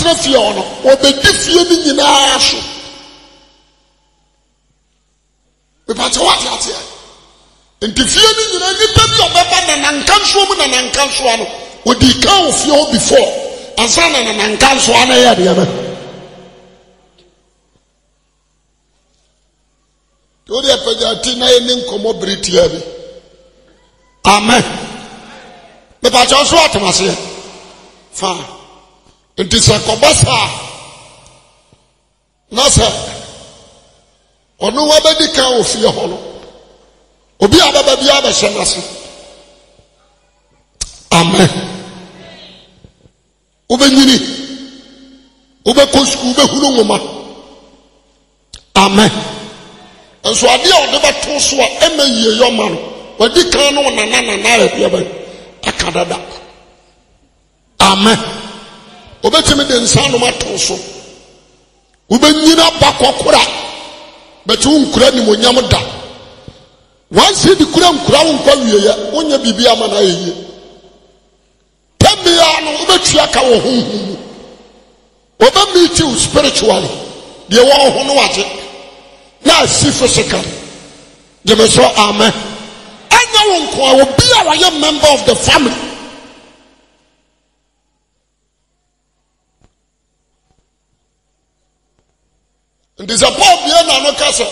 tena fie ono obedi fie ni nyina so be pa che what ate enti fie ni nyina ni pa bi obeba na nankanso mu na nankanso ano odi kan o fie o before ansana na nankanso ana ya de ba odi apagati na eni nkomo britia bi amen me pa che so atomase fa enti sakobasa na sa ono wa bedi kan o fie ho no obi ababa bi abehye nase amen obenyini obekosku obehuru ngoma amen enso ade a ode beto so a emaye yoma no wadi kan no na ya ba akadada amen obetimi de nsan no mato so obenyina bakokora betu nkura ni monyam da wansi di kura nkura nkwa wiye wonya bibia ma na yeye temia no obetua ka wo honhum meet you spiritually de wo ho no waje na si physical de me so amen anya wo nkwa wo bia wa ye member of the family ndisapop bia na no kasa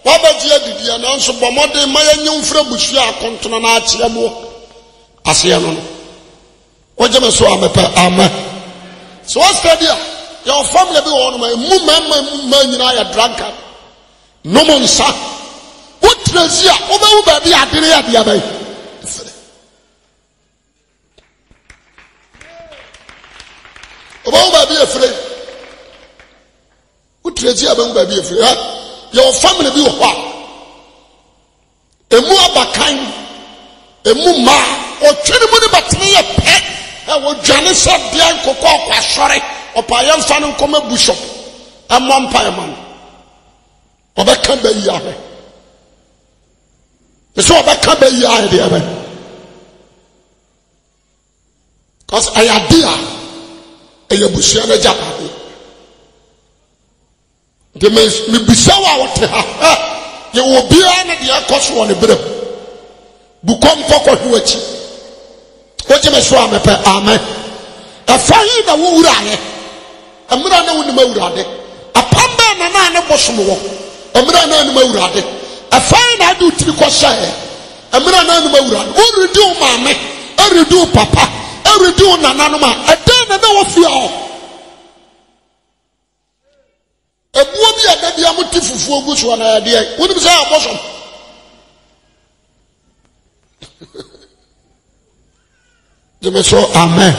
wabaji adidi na nso bomode maya nyumfra busu akontono na achia mo ase no oje me so amepa amen so study your family be one my mumma nyina ya drunkard no mo nsa utrazia obewu ba bi adire ya bia bai obewu ba bi efre utrazia ba bi efre your family be ho emu abakan emu ma otwene mu ne batene ye pe e wo dwane se bia nkokọ kwa sore opaye mfa no nkoma bishop amompa man obeka ba yi ahe so obeka ba yi ahe de abe cause ayadia eyabusia na japa de me bisawa wote ha ye wo bia na de akoso won brem bukom poko hwachi oje me so amepe amen afahi na wo wura ye amra na wo ni mawurade apamba na ne bosom wo amra na ni mawurade afahi na adu tiri ko sha amra na ni mawurade o redu mame o redu papa o redu nananoma adan na wo fia ebuo bi adabi amuti fufuo guso na ade woni bi say abosom de me so amen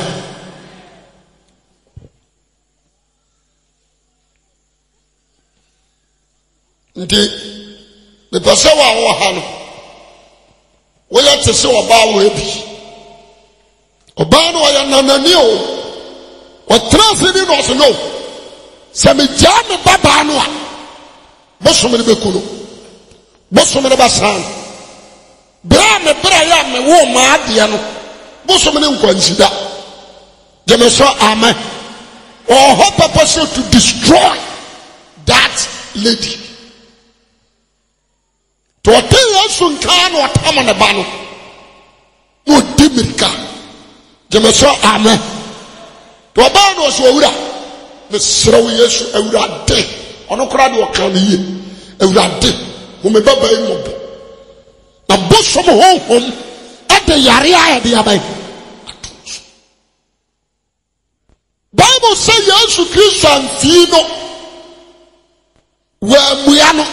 ndi me pese wa wo ha no wo ya tese oba wo ebi oba no ya nanani o o transfer no so no se me jame baba no a bosom ne bekuno bosom ne basan bra me bra ya me wo ma ade no bosom ne nkwansida de me so amen or her purpose to destroy that lady to tell us on can or tam ne ba no no dimirika de me so amen to ba no so wura the srow yesu awurade ono kora de okan ye awurade wo me baba yi mo na bosom honhom ade yare aye de abai Bible say Yesu Kristo amfino wa muyano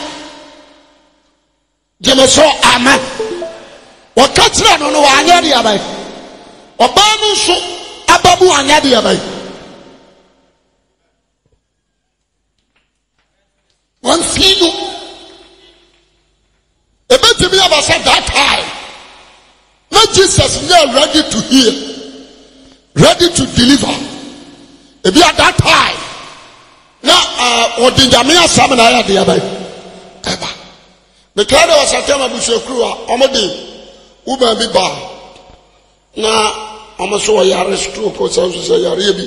jemeso amen wakatira no wa anya de abai oba no so ababu anya de abai one fino ebetimi abasa that time not Jesus now ready to heal ready to deliver ebi at that time na odinjame asam na ya de abai eba the crowd was atema bushekru a omode uba bi ba na omoso ya restore ko so yare bi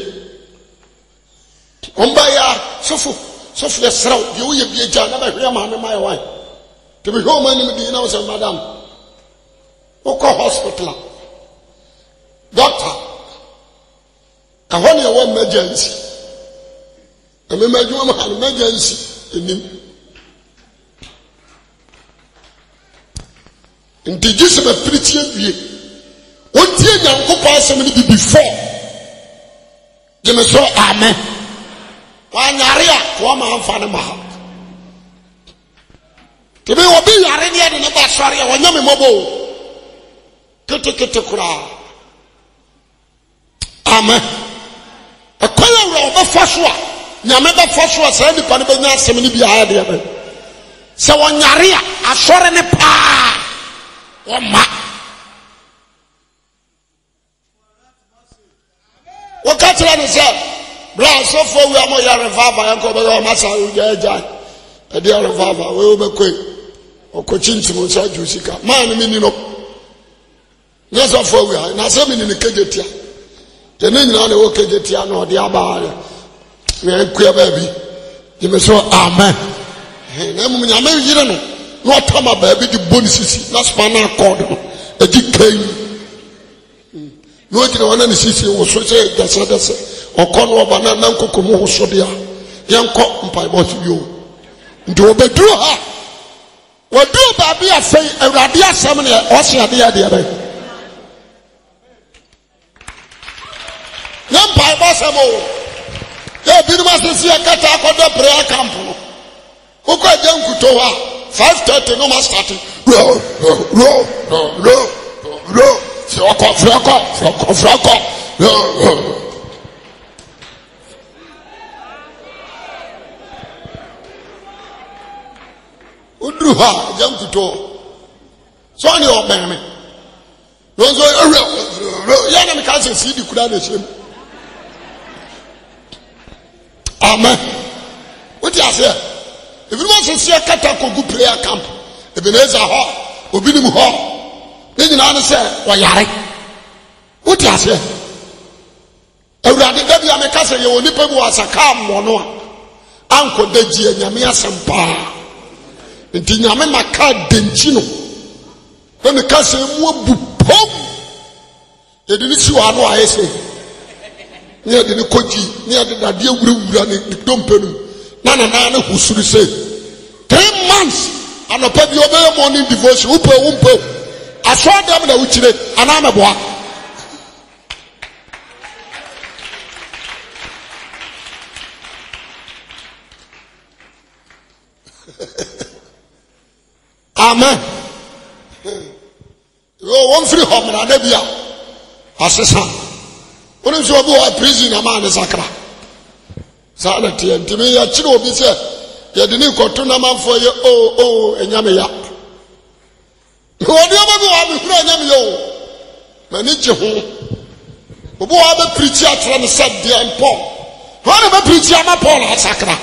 Ombaya, Sofu, Sophia Srout, you will be a jar, never hear my wife. To be home and the house of Madame. Oko hospital. Doctor, I want you one emergency. I mean, my emergency in him. In the use of a pretty year, what year young couple somebody before? You may say, Amen. One area, one man for the mahal. To be obedient, I didn't know sorry, I want you mobile. Kura. Amen. A color of a first one. Yamaba first one, send the Panabana Semini behind the other. So one yaria, a short and a pa. One ma. What can't you understand? Brown, so far we are more your revival, and come over Massa, a dear revival, we will be quick. Or coaching to Musa Jusika. Man, meaning of. Yes, of four we are. Now, some in the Kegetia. The name of the Kegetia, no, the Abba. We are queer baby. You may say, Amen. And then when you know, not come up, baby, the bonuses, not spanner cord, a decay. No, I don't want to see you, so say, that's what I say. Or corner of banana, Kokomo, Sodia, young cotton pie, what you do. Obey her. What do baby? I say, a radia summoner, or see a dear, dear. Young pie, Bassamo. There be the master see a cat out of the prayer camp. Who got young Kutoa? 5:30, no more starting. Row. Flock. Udruha, young Kuto. So on your baby. Don't go, young can't see the Kudan. Amen. What you say? If you want to see a catako good prayer camp, Ebenezer Hall, Obinim Hall, then you understand why you are. What you say? Every day, I make us say you only people was a calm one. Uncle Deji and Yamia Sampa. And Tinyame Maka Denchino. When the castle would pop, they didn't see what I say. Near the Koji, near the Nadia running the Dumpenu. Nana who should say 3 months and a pet your morning devotion. Umpo. I saw them in the Uchile and I'm a boy. Amen. You one free home and Arabia. Assassin. What is your boy prison? A man is a crack. Sanity and to me, a chill be said, you didn't go to Naman for you, and Yamia. What do you ever go out with Yamio? Manicho, who are the preacher trying to set the and Paul? Whatever preacher, my Paul has sacra.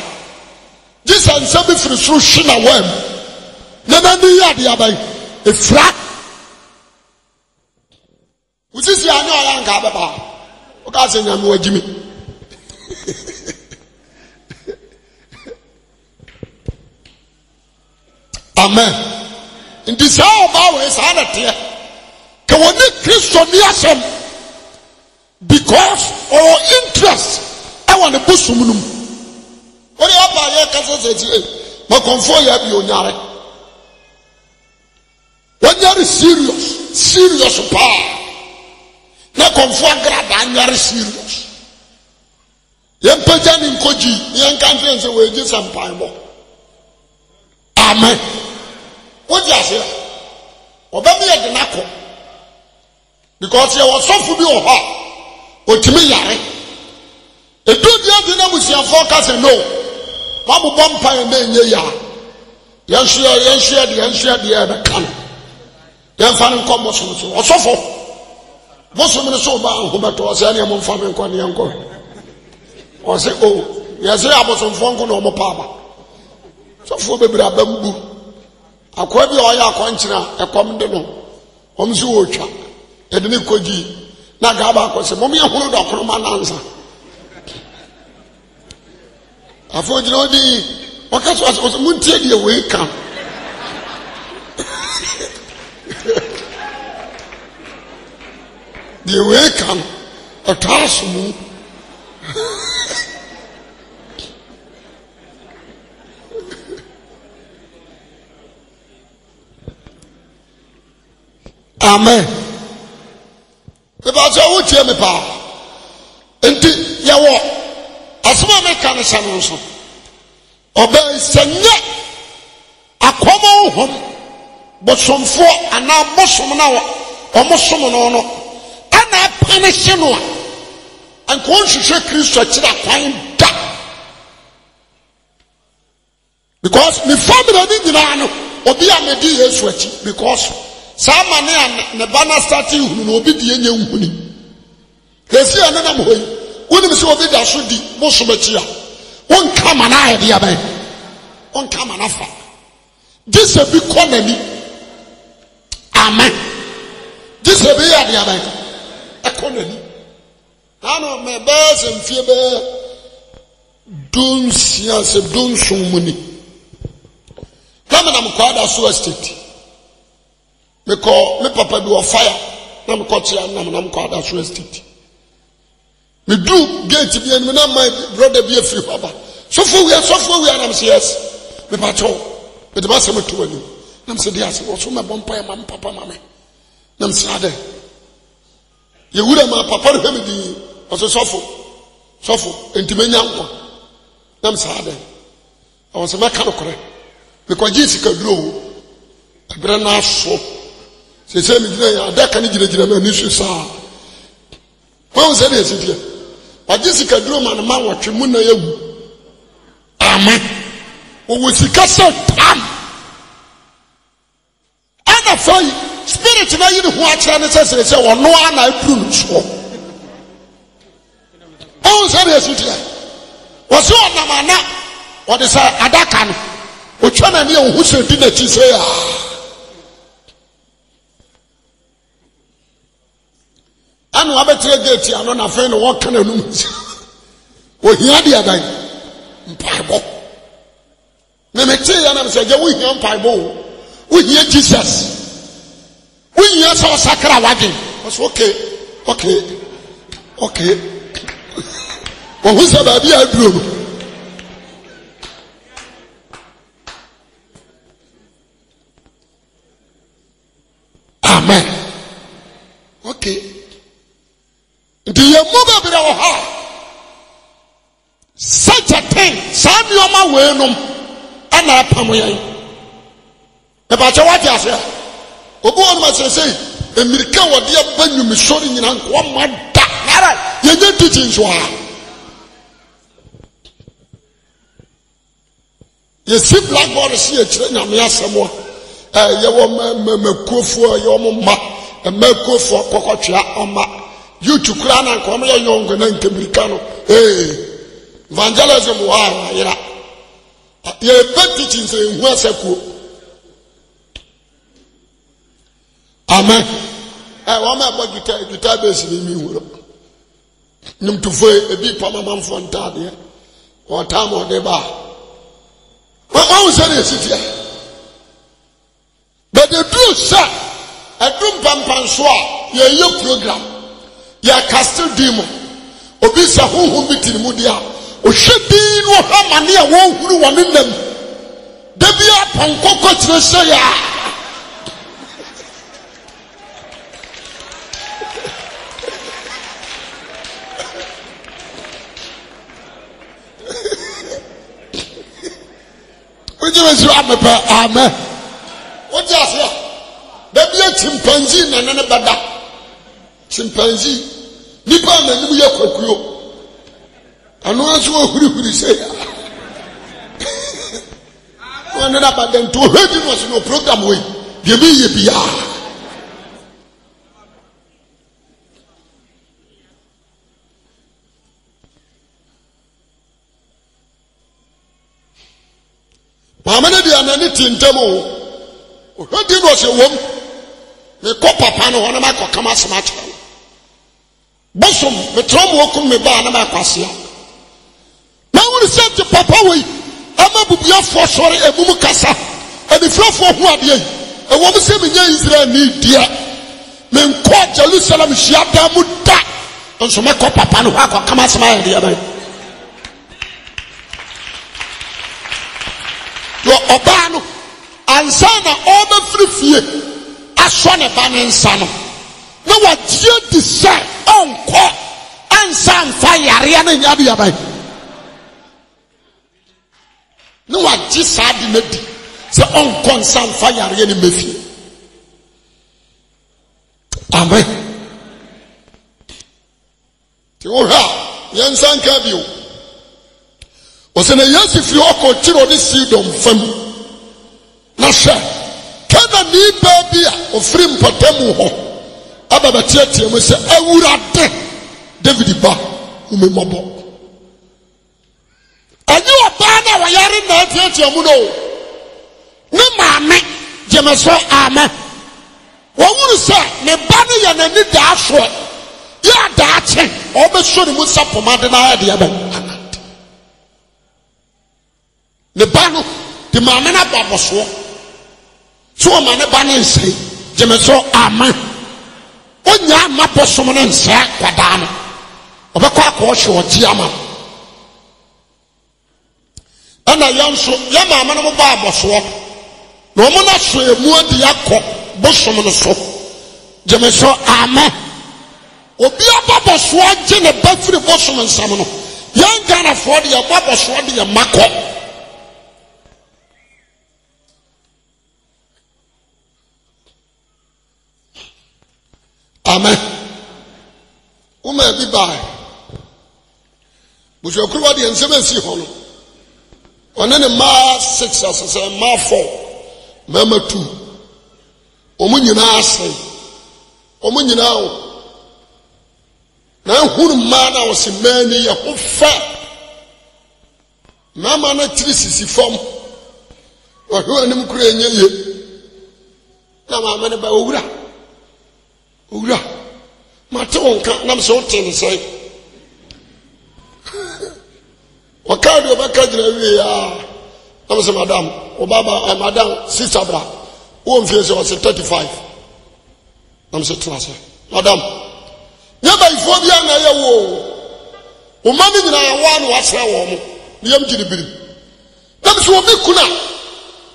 This and something through Shina Wem. Never the Yadi, a flat. Which is your young Gababa. Because in your Jimmy. Amen. In this hour of ours, I tell can we need Christian because our interest I want to push some. What do you have by your cousin? My comfort, you have your yard. When you are serious power. Now comfort grab and you are serious. Young Pajan in Koji, young countries away just some time. Amen. What you say? Obey at the knuckle. Because you was so for you or her. What to me, Yare? A good year dinner with your forecast and no. Babu Bumpire and then ya. Yan share the other can. Then finding combos or so for. Most of them so bad who but was any among family and uncle. Or say, oh, yes, I was on phone no more papa. So for baby bamboo. A quabi or ya quantina, a common Omzuocha, a Nikoji, Nagaba was a mommy who don't come an answer. Afọ jina odi wakaso aso muntie de we kan. The way can attach me. Amen. Because I would hear me power. Until you walk. As one may can say also. Obey Senya. A common home. But some four and now Muslim now. Or Muslim no. And I punish you. And conscious Christian to that kind. Because the family didn't know. Obi amedi Yesu because Sama ne bana starting no obi die nya nhuni. Hesi anana mo yi. Woni se obi da so di mo so machi a. Won kama na ide ya ban. Won kama na fa. This be konani. Amen. This be ya de ya ban. Ekonani. Nano me be se mfie be dun sia se dun sumuni. Kama na mkwada so estate. Me papa do a fire. Na me call chia na me call that estate. Me do gate bi and me na my brother be a free papa. So for we are am say yes. Me patrol. Me the boss me to ani. Na me say dey ase so me bompa ya mam papa mama. Na me say ade. Ye wura ma papa do me di. O so sofo entimenya nko. Na me say ade. I was make no kore. Me ko ji sika duro. Abra na so. Se me gina ya adaka ni gina na ni so saa. Wọ́n sẹ́ ní èsì díẹ̀. Wàjí sika dúró ma ní ma wọ̀tí mú náà yẹ́wù. Àmín. Òwò sika sẹ́ tam. Ẹnna fọ́ yìí, spirit náà yìí ni hu akyerẹ́ ní sẹ́sẹ̀ wọ́n nù àná ẹ̀kúrú ní sọ́. Wọ́n sẹ́ ní èsì díẹ̀. Wọ́n sẹ́ ọ̀nàm àná wọ́n sẹ́ adaka ni. Òtún náà ní ẹ̀hún sẹ́ di n'ekyi sẹ́ yà. Anu abetre gate ano na fe no woka na num. Ohia de adan. Mpaibo. Na mete ya na mse je wo hia mpaibo. Wo hia Jesus. Wo hia so sakra wage. Was okay. Wo hu se ba bia aduro. Amen. Okay. The Yamuga Biraha such a thing, Samuel Wenum, and I Pamoy. About your what you say, Obuan must say, a miracle what dear Benjamin showing in one month. You need to change one. You see, blackboard see a train of Yasamoa, your woman, Kufu, your mamma, a Merco for Cocotra on my. You to clan and come here young and Americano. Hey, evangelism, why? You're bad teaching saying, where's a cool? Amen. I want my guitar bass in me. Num to a big pama for Tadia or time or the bar. What was it? But the truth, sir, a drum pampan soir, your program. Ya castle demon obi sa honhom bitin mu dia o hwedi no hamane a won huru won nam da bia pankoko kire se ya oje we so amepa amen oje asia da bia chimpanzee na ne bada chimpanzee nipa na nimu ya kwakuyo anu aso huri say one na baden to hedi no program we de bi ye bia mama na dia na ni tintamo o hedi no se wom me ko papa no ho na ma ko kama smart Bosom, the trouble welcome me by Akwasi Awuah. Now would say to Papa, we, Ama Bubia for sorry, a Mumukasa, and the flow for who are the a woman saying Israel need dear. Men quote Jerusalem, Shiata Mutta, and so my Papa, no, come as my dear. Your Obano, and Sana, all the free fear, as son of Ban and Sano. No, what you decide on court and some fire, Rihanna Yabi. No, what just had in the so on concern fire, Rihanna Mephi. Amen. Tiora, Yansan Kabio. Was in a yes if you are chiro this seed on fem. Nasha, can a need baby of free potemu ho? Ababa Tiati, we say, I would have David Ba, whom mobo. And you are banner, I are in that Tiati Amuno. No, mamma, Jemaso, Amen. What would you say? Me banner and any dash for ya dancing, almost should have put up on my idea. The banner, the mamma Baboswo. So a man a banner say, Jemaso, Amen. Onya mapo somone nse kwadano obekwa akwohwe ojiama ana yanso ya mama no ba aboso no mo na so emu adi akọ bosom no so jemeso amen obi ababoso age ne bafiri bosom nsam no yan gana fo de ababoso de ya makọ amen. Uma be by. But your crew and 7 holo. On any ma 6 as a ma 4, Mamma 2. Omunina say, Omunina. Now, who man I was a man, a whole fat. Mamma not 3 form. Or who and him creating you. Now, I'm going to buy Ura, Maton can't nam so tin say. What kind of a country are? I'm saying, Madam, Obaba, and Madam, Sister Bra, who feels was 35. I'm saying, Madam, never before the young I wo mami na one was her woman, the empty bill. That is what we could not.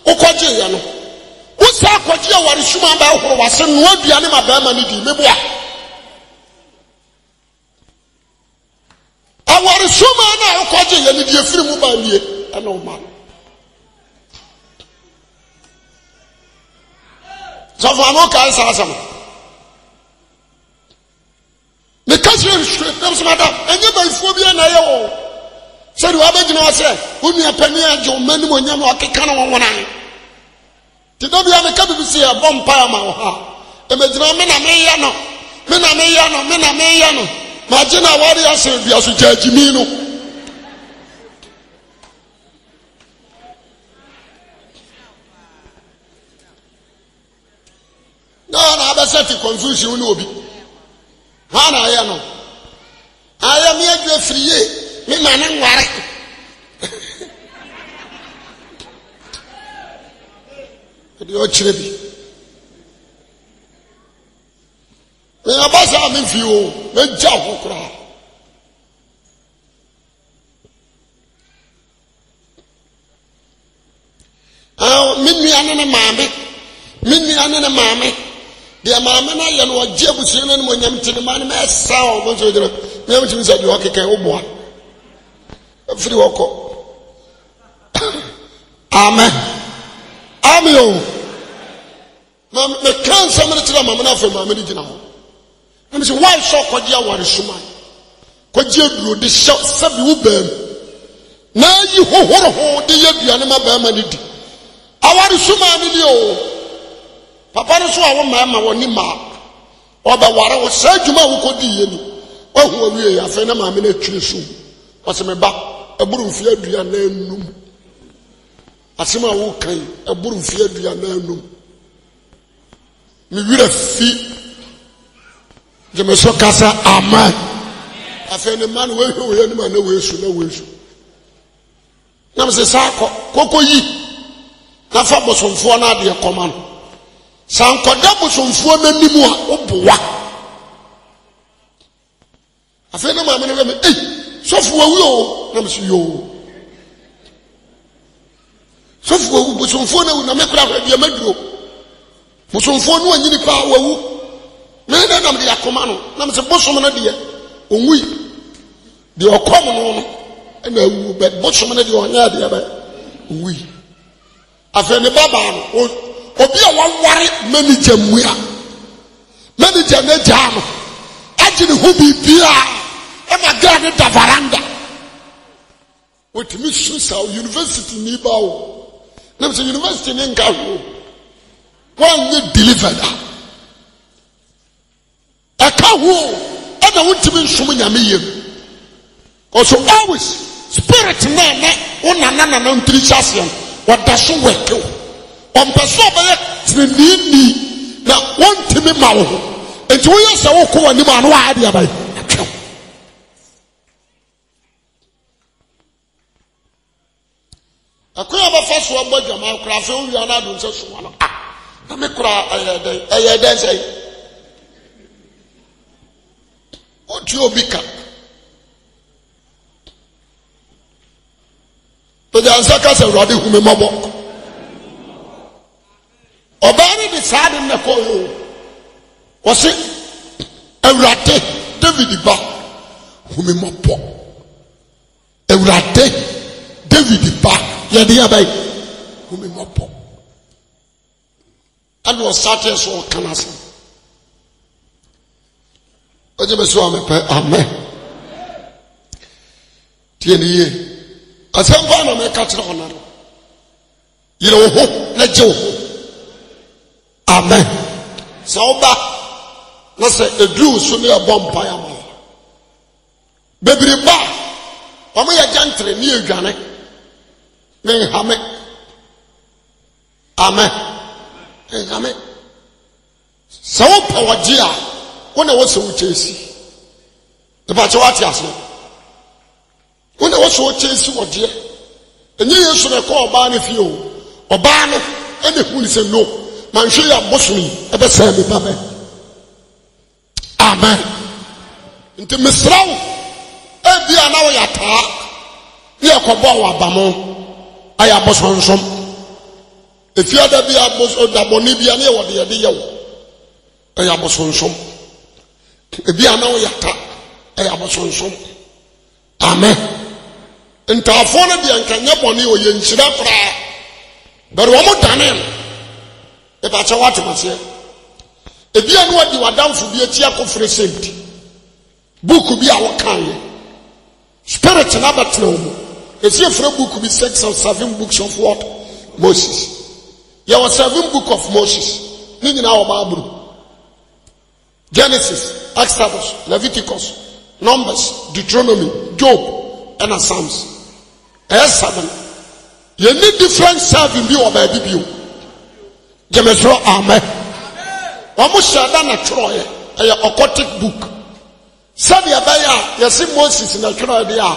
Okwaje Usa kwajia warishuma ba ho wase no aduane mabama ni di meboa awarishuma na okwaje ya ni di efiri mu ba nie ana o ma so for no kai sa asam me kasre straight them madam enye ba ifo bia na ye wo se do abegina wa se unu apani ajo mani mo nyam okeka na wonwona ti do bia me ka bibisi ya bompa ma wo ha emejina me na me ya no ma jina wari ase bia so jajimi no na abasati confusion ni obi ha na ya no aya me adwe friye me ma ne nware edi o chirebi me abasa me fi o me ja kokora minni anene maame de maame na ye no oje abusu ne mo nyam tene ma ne me sa o mo so dira me mo timi sa di okeke oboa afiri woko amen amen mam me kan sa me tira maame na fa maame ni gina ho na me say why so kwaji aware suma kwaji aduro de sabi wo bam na yi hohoro ho de yadua ne ma ba ma ni di aware suma ni di o papa no so a wo ma woni ma oba ware wo sa djuma wo kodi ye ni ohu awie ya fe na ma me na twire so o se me ba aburu mfia adua na enum asema wo kan aburu mfia adua na enum mi wira fi je me so kasa amen afa ne man we hwe ye ni ma na we su na me se sako kokoyi na fa bosomfo na de koma no sankoda bosomfo na nimu a oboa afa na ma me na me sofo awu o na me se yo sofo awu bosomfo na na me kura hwa bia maduro bosomfo no anyini pa awu na na me de akoma no na me se bosom na de onwi de okom no na awu be bosom na de onya de ba onwi afa ne baba no obi a waware manager mua manager na jam agine hu bibia e ma ga ne da varanda otimi susa university ni ba o na me university ni nka ho one ye delivered aka ho e na wotimi nsum nyame yem also always spirit na onana na ntri chasian wada so weke on person be tinini na wontimi ma wo enti wo yesa wo ko wani ma no wa ade abai akoya ba fa so agba dwama kra fe wo wi na do nse so no na me kra ayeden say o ti obika to ja saka se rode hu me mabo obari di sade na ko yo wose awrate David ba hu me mabo awrate David ba ya de abai hu me mabo and was started so kanasa oje be so amepe amen tie ni ye asempa na me ka tire ona no yire wo ho na je wo amen so ba na se edu so ne bompa ya ma bebiri ba o mo ya jantre ni edwane ne hame amen amen so pa waje a wona wo so chesi e ba che wati aso wona wo so chesi wode enye yesu ne ko oba ne fie o oba no ene hu ni se no man hwe ya bosomi e be sa me baba amen nti misrawo e bia na wo ya taa ne yakobo wa bamo aya bosonsom efia da bia boso da boni bia ne wo de ye wo aya bosonsom ebia na wo ya taa aya bosonsom amen ntafo na bia nkanya boni o ye nhyira kra but wo mo danen e ba cha wate mase ebia no adi wadamfo bi ati akofre senti book bi a wo kan spirit na batna wo esi efre book bi 6 or 7 books of what Moses there was 7 book of Moses ni nyina wo Bible Genesis, Exodus, Leviticus, Numbers, Deuteronomy, Job and Psalms. 7 you need different serving bi o ba bi bio Gemesro amen almost shada na troye a occultic book sabi abaya yesi Moses na troye dia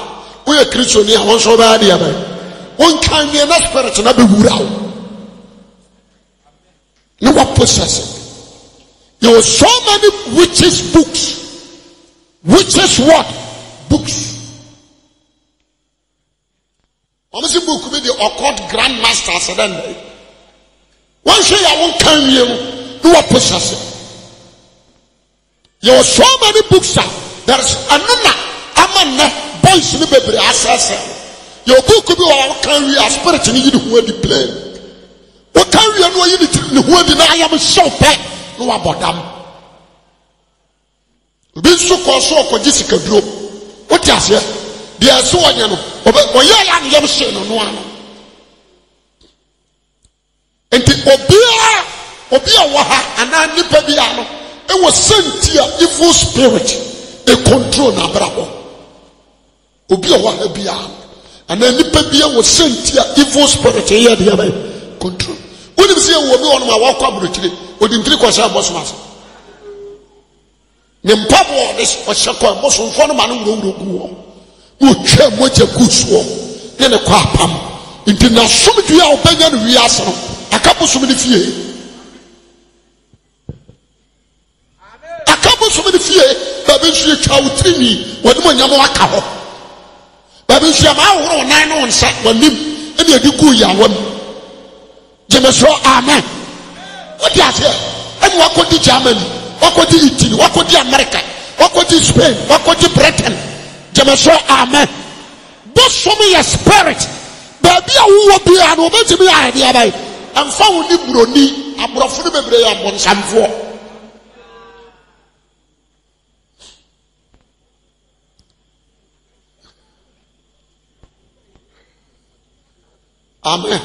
we a Christian here won so ba dia ba won kan me na spirit na be wura wo no what possess there were so many witches books witches what books almost book be the occult grandmasters then one say I won't can you do what possess there were so many books there's another amana boys ni bebre access your book be what can we as spirit ni you who the play what can we know you the who the na am so pay no abodam bi so ko jisika duro what you say there so onya no oya ya ne yam hye no no ano enti obia wa ha ana nipa bia no e wo sentia evil spirit e control na brabo obia wa ha bia ana nipa bia wo sentia evil spirit e ya de ba control woni bi se wo bi wono ma wa kwa brochire odi ntiri kwa sha boss mas ne mpabo des o shakwa boss mfo no ma no wuro gu wo twa moja kusuo ne kwa apam Inti na sumdua obenya no wiase no akapo sumni fie akapo sumni fie babe hwie twa utrini wode mo nyamo aka ho babe hwie ma ahoro nan no nsa wanim ene adi ku yawam jemeso amen wodi ase ene wakodi Germany wakodi Italy wakodi America wakodi Spain wakodi Britain jemeso amen bosom your spirit baby awuo bia no betimi ade abai amfa wo ni broni abrofo ne bebre ya bonsamfo amen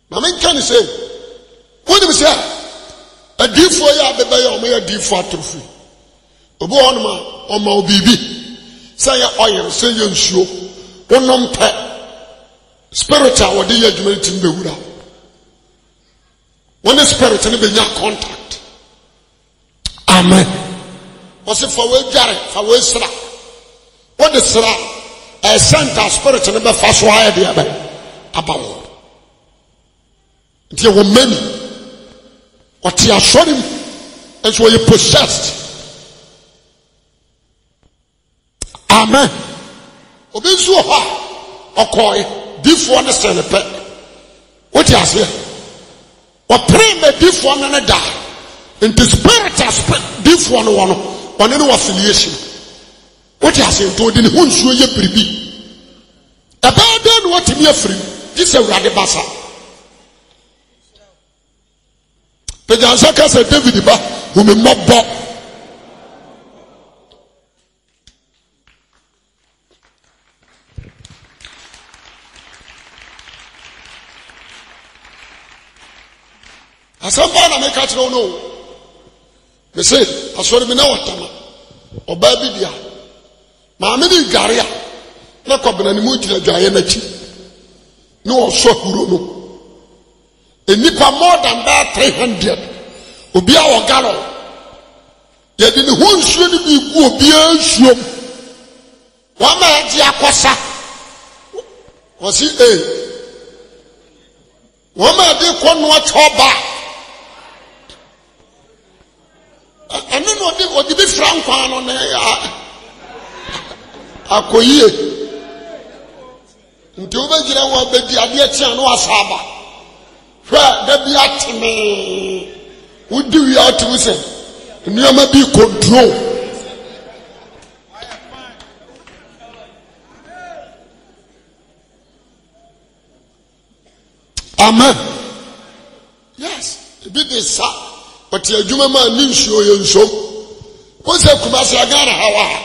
mamen kan say woni me say adifo ya bebe ya o me adifo atrofi obo onoma o ma obibi say oil say nsuo wonom pe spiritual what the judgment in bewura when the spirit ne be nya contact amen was for we jare for we sra what the sra a center spirit ne be fa so ha de aba abawo ntie wo many what you are showing is what you possessed amen obi nso ha okoy difo ne senepe what you say o pray me difo ne da into spiritual difo no wono one no affiliation what you say to di ne hunsuo ye biribi about then what me afri this awurade basa pejansa ka se David ba humi mobbo asamba na make it no me say asori me na watama oba bi dia ma me ni garia na kwabena ni mu gina dwaye na chi no so huro no enipa more than that 300 obi a wo galo ye di ni hunsuo ni bi gu obi ansuom wa ma agi akosa wo si wa ma di kono achoba anu no odi bi franco ano na akoyie nti obagira wo abedi ade atia no asaba hwa da bi ateme udi wi atu se nneema bi control amen yes bi this but your juma man nsuo ye nsom ko se kuma se agara hawa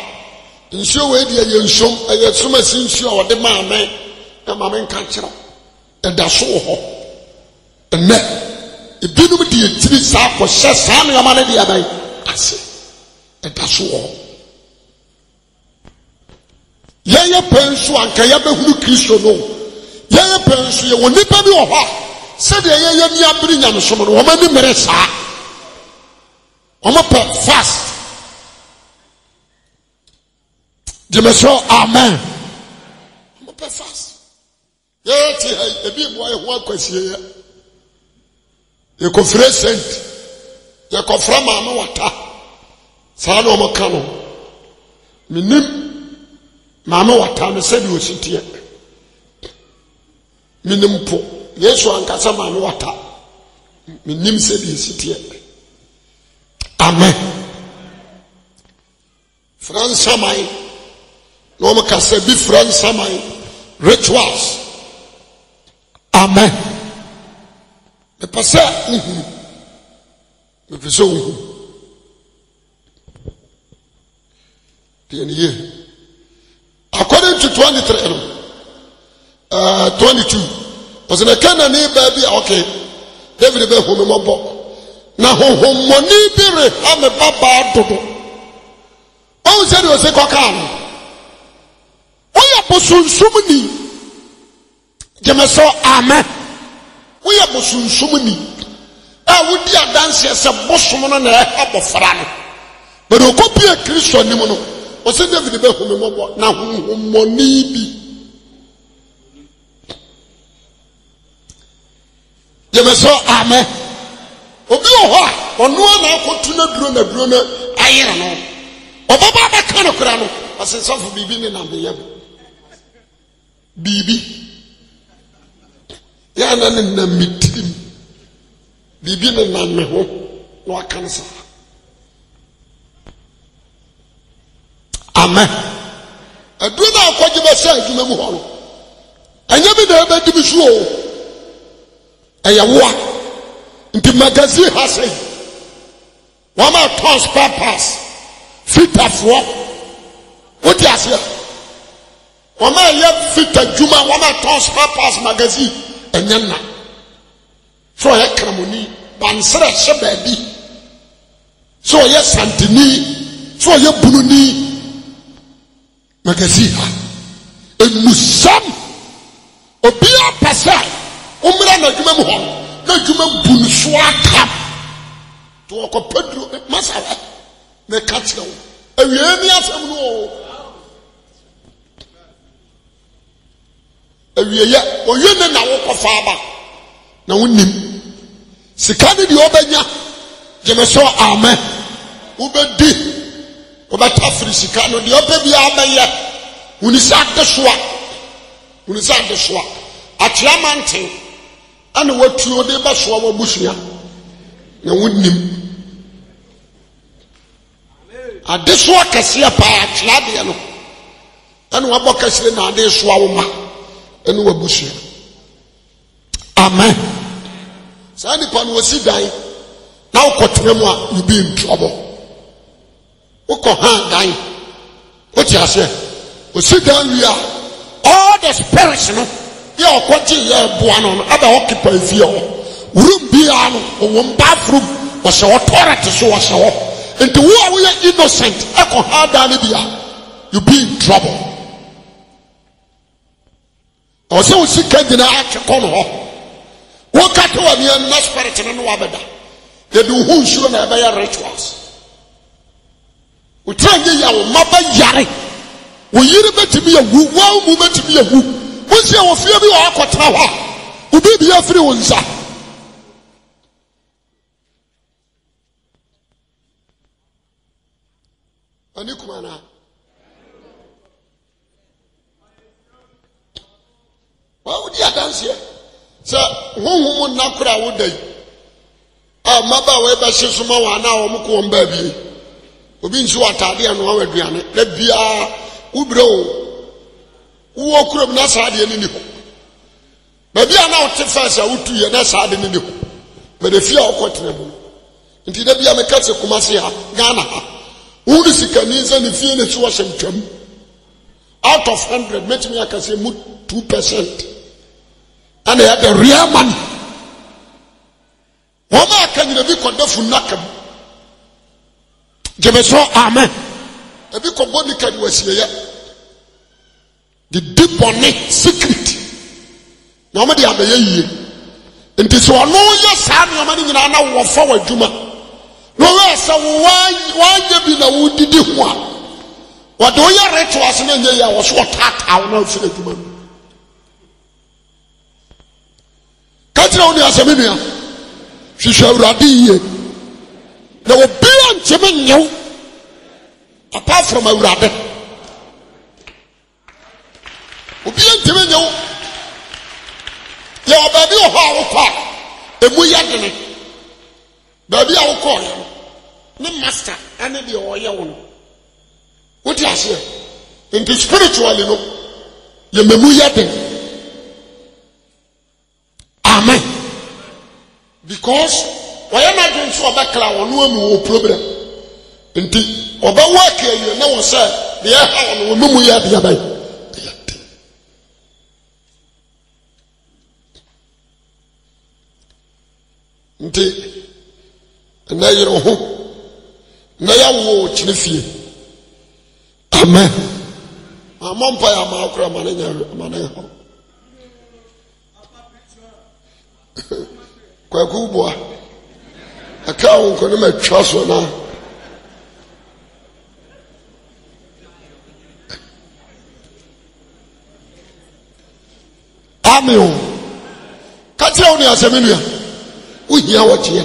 nsuo we dia ye nsom ye soma si nsuo wo de maame na maame nka kiro e da so ho enne e binum de yitiri sa ko hye sa na ma na dia bai ase e da so ho ye pensu anka ya behuru Kristo no ye pensu ye woni pa bi wo ha se de ye mi abiri nyam som no wo ma ni mere sa Omo fast. Jemeso amen. Omo fast. Ye ti ebi mo e ho akwasie ye. Ye kofre sent. Ye kofra ma no wata. Sa na omo ka no. Minim ma no wata me se bi ositie. Minim po. Yesu ankasa ma no wata. Minim se bi ositie. Amen. France samai no mo ka se bi France samai rituals. Amen. Me pasa me pesa according to 23 22 was in a canani baby okay David be home mo na honhomoni bire ame baba dodo o se de o se koka no o ya bosunsumni jemeso amen o ya bosunsumni a wodi adanse se bosom no na abofra no but o kopie Kristo nim no o se David be home mo na honhomoni bi Jemeso amen. Obi oho a ono na akotu na duro na ayere no. Obaba ba kan okura no. Asensofo bibi ni na beyam. Bibi. Ya na na mitim. Bibi ni na me ho no akansa. Amen. Aduro na akwaje ba sha adwuma mu ho no. Anya bi na ba dibi so o. Ayawa. Nti magazine ha say. Wama tons papas. Fitafo. What you say? Wama ye fita juma wama tons papas magazine enyana. So ye kramoni bansere hye baabi. So ye santini, so ye bununi. Magazine ha. Emusam obia pasa umra na dwuma mu ho na dwuma bunu so aka to okopedro masala na kache wo awie ni asem no awie ya oye ne na wo kofa aba na wonim sika ne di obanya jemeso amen ubedi obata firi sika no di obebi abaya unisa de soa atiamanten ana watuo de ba soa wabusua na wonim ade soa kase pa atiade no ana wabokasire na ade soa wo ma ana wabusua amen sani pa no wasi dan na ukotre mu a you be in trouble uko dan what you say wasi dan wi a all the spirits no ya okoji ya buano no aba occupy fie ho room bia no wo bathroom wo se authority so wo se ho into who we are innocent eko hada ne bia you be in trouble o se wo sika dina akeko no ho wo kato wa bia na spirit no wa beda de do hu nsuro na aba ya rituals wo tranye ya wo maba yare wo yiri betimi ya wu wa mu betimi ya wu Once you feel me or Kotawa, who be the free ones. Anikumana. Why would you dance here? Sir, who Nakura would they? Ah, Maba Weber Shesuma, now Mukum baby. Who been so atadi and one with Biane. Let be a Ubro. Uwo krom na saade ni ho baby ana o te fasa utu ye na saade ni ho be de fia okotre mu nti da bia me kase kumase ha Ghana ha uri sikani za ni fie ne so wo semtwam out of 100 met me akase mu 2% and ya the real money woma akanyina bi kodafu nakam jebeso amen ebi ko boni kan wasiye the demonic secret na omedi abaye yie enti so ono ye saa na omedi nyina na wo fa wadwuma no we sa wanye bi na wudidi ho a wode wo ye rituals na nye ya wo so tata wo na fi adwuma katra oni asemenia hwehwe awurade yie na obi ancheme nyew apart from awurade obi antime nyew ya obabi oho awokọ emu yadene baby awokọ ya ne master ane de oye wo no what you say in the spiritually no ye memu yadene amen because why na do so obakla wo no amu problem nti oba work ye na wo say de ya ha wo no memu yadene ya bai nti na yero ho na ya wo chinefie amen amampa ya ma akura mananya mananya kwa kubwa akawo nko ne matwa so na amen katia oni asemenia hia wɔgye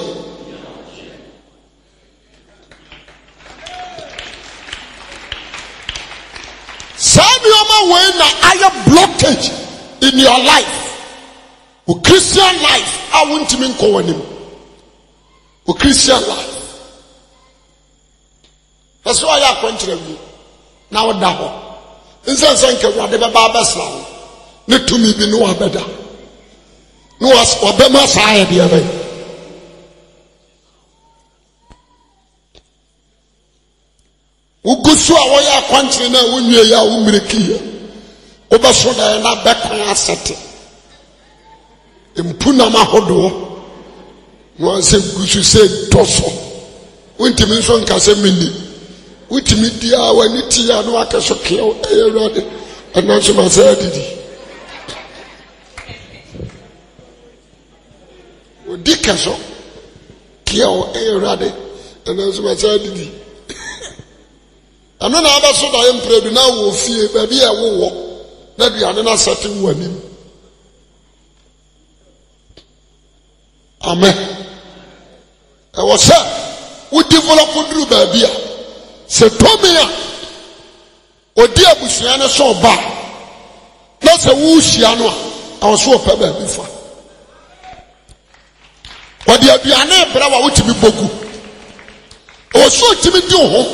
Sabi oma we na aya blockage in your life. O Christian life, I want to mean ko wanim. O Christian life. That's why I quentre you. Now da ho. Insan sanke wa de baba besla. Ne tumi bi no abeda. No as obema sa ya de ebe. Ugusu a woya kwantre na wonwie ya wo mmireki obeso da na bekwan asete empuna mahodo no se gusu se toso wontimi nso nkase mini wotimi dia wani tia no akaso keo eyerade ananso masa didi odi kaso keo eyerade ananso masa didi Amena aba so da empredu na wo fie ba bi e wo na duane na sete wanim. Amen. E wo se wo develop duru ba bia. Se tomia odi abusua ne so ba. Na se wo hia no a wo so pa ba bi fa. Odi aduane bra wa wo timi bogu. O so timi di ho.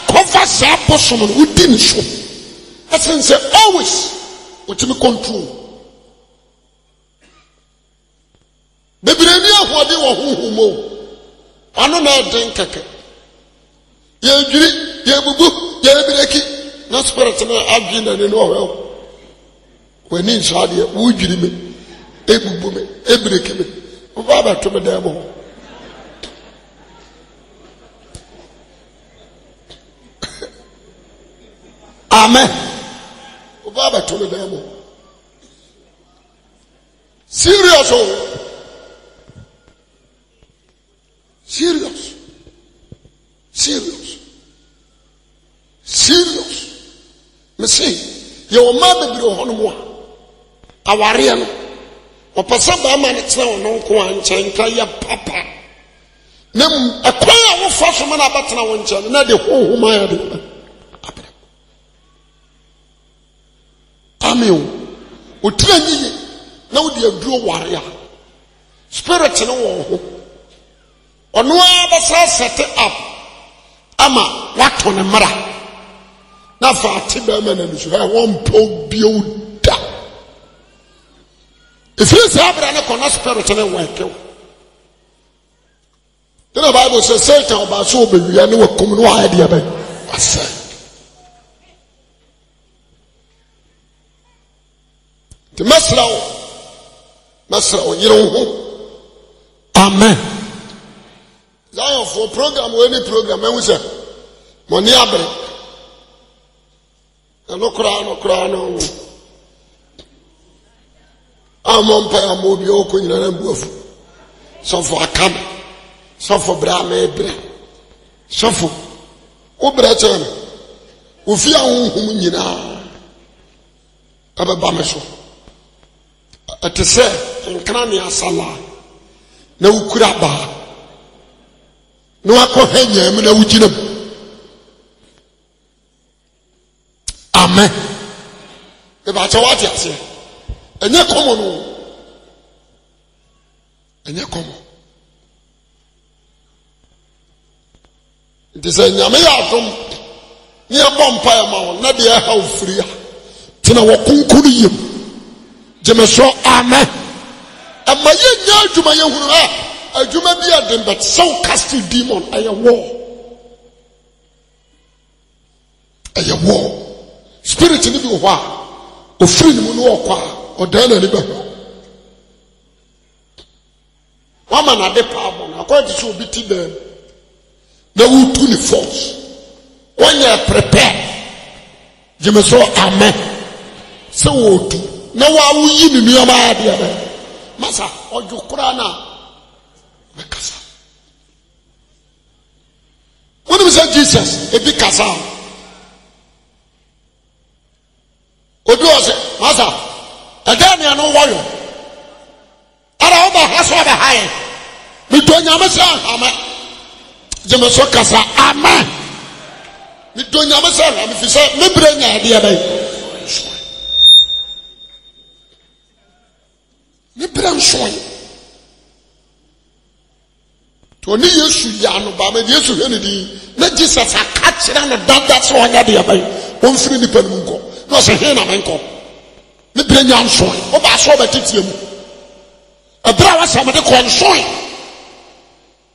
Cover Saposon within show. Essence always what me control. Baby, what they were who I don't know, drink cake. Ye bubu, ye breki, not spirit and arguing and no. When in Sadia, would you me? Ebu me, ebreki me. Baba to me demo. Amen. Baba told them. Serious, oh. Serious. Me say, your mother be on one. Awarian. Or Pasaba man, it's now no one, Chankaya Papa. Nem acquire one fashion man about now one child, not the whole Maya. Amen. O trani na wo de aduro ware spirit no wo ono abasa set up ama wato ne mara na fa ate ba ma na nsu ha won po bioda if you say abra na kono spirit no work the Bible says Satan ba so obewia ne wakum no ha de ba asa the Masrao, you know. Amen. Zion for program or any program, and we say, Money abre. No crown. I'm on Paya Mobio, Queen and Buff. Some for a cam, some for Brame, some for Obracham. Ufia whom you know. Ababameso. Ate se nkana ne asala na ukura ba na wakohanya em na wujinam. Amen. E ba cha wati ase enye komo no enye komo ndise nyame ya adom ni abompa ya ma na de ha ofiri a tena wokunkuru yim. Jemeso amen. Ama ye nya adwuma ye hunu ha adwuma bi adem but so cast demon aye war. Aye war. Spirit ni bi wo ha ofiri ni mu no okwa odana ni ba. Wa ma na de power na ko ti so bi ti dem. Na wo tu ni force. When you prepare. Jemeso amen. So wo tu na wa wuyi ni niyama ade aba masa ojukura na bekasa when we say Jesus e bi kasa odu ose masa ada ni anu woyo ara oba haso aba haye Me do nyame say amen. Jeme so kasa amen. Me do nyame say amen fi say me bre nya de abai. Me bre nsoy. To ni Yesu ya no ba me Yesu he ne di na Jesus aka kire no dada so onya de abai. On firi ni panu nko. No say he na me nko. Me bre nya nsoy. O ba so ba titie mu. Abra wa sa me de ko nsoy.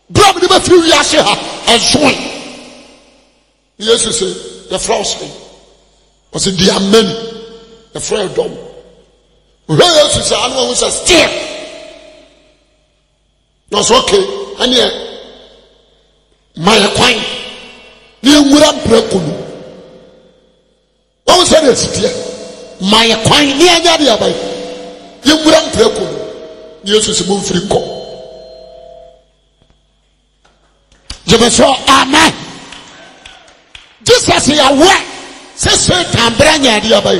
Bro, me be feel ya say ha and swing. Jesus say the frost thing. Was it the amen? The frail dom. Jesus say I know who say still. No, it's okay. And yeah, my coin. You would breakulu. What was that? Still, my coin near the other. You would breakulu. Jesus move free call. Je me sois amen. Jesus is aware. C'est ce qu'un y a dit à Baye.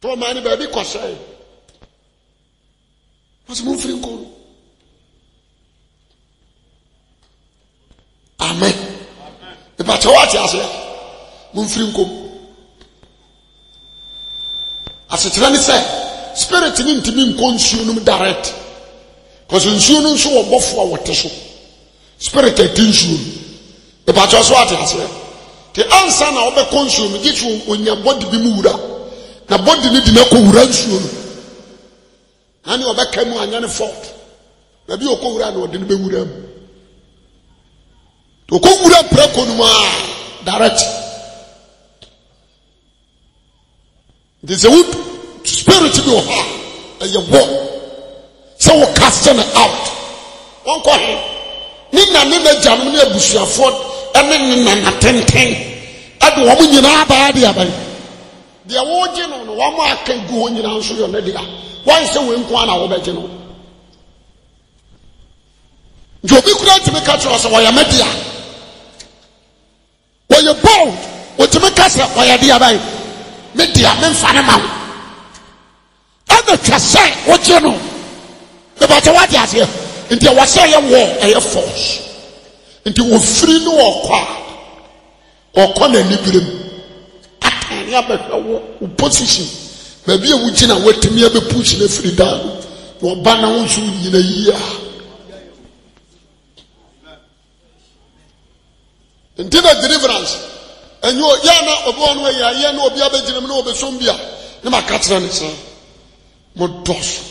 Toi, mani baby, conseil. Parce que mon frère, amen. Et pas toi, tu as dit, mon frère, à ce train de faire, spirit in consume direct. Because in soon so or buffer what so spirit attention. The patch what I say. The answer now be consume get you when your body be moved. Na body need to go run soon. And you back came on any fault. Maybe you go run or didn't be with them. To go run preconuma direct. It is a wood spirit in your heart and your walk. So we cast them out. One call him. Nina Jamuni Bushaford, and Nina Tenten. At the woman in our body. The award on one more can go in answer your lady. Why is the wind one hour better? You'll be glad to make a choice of your media. When you're bold, what to make us up by a dear by media, men fanamount. And the cassette, what you know. But what is here? Into was a war, a force. Into a free no or corner liberum. I can't have a position. Maybe a witchin and wait to me ever push the free down. Or banner in a year. Until a deliverance. And you are Yana of one way, I know the other gentleman over Sombia. Never catch them, sir. Modos.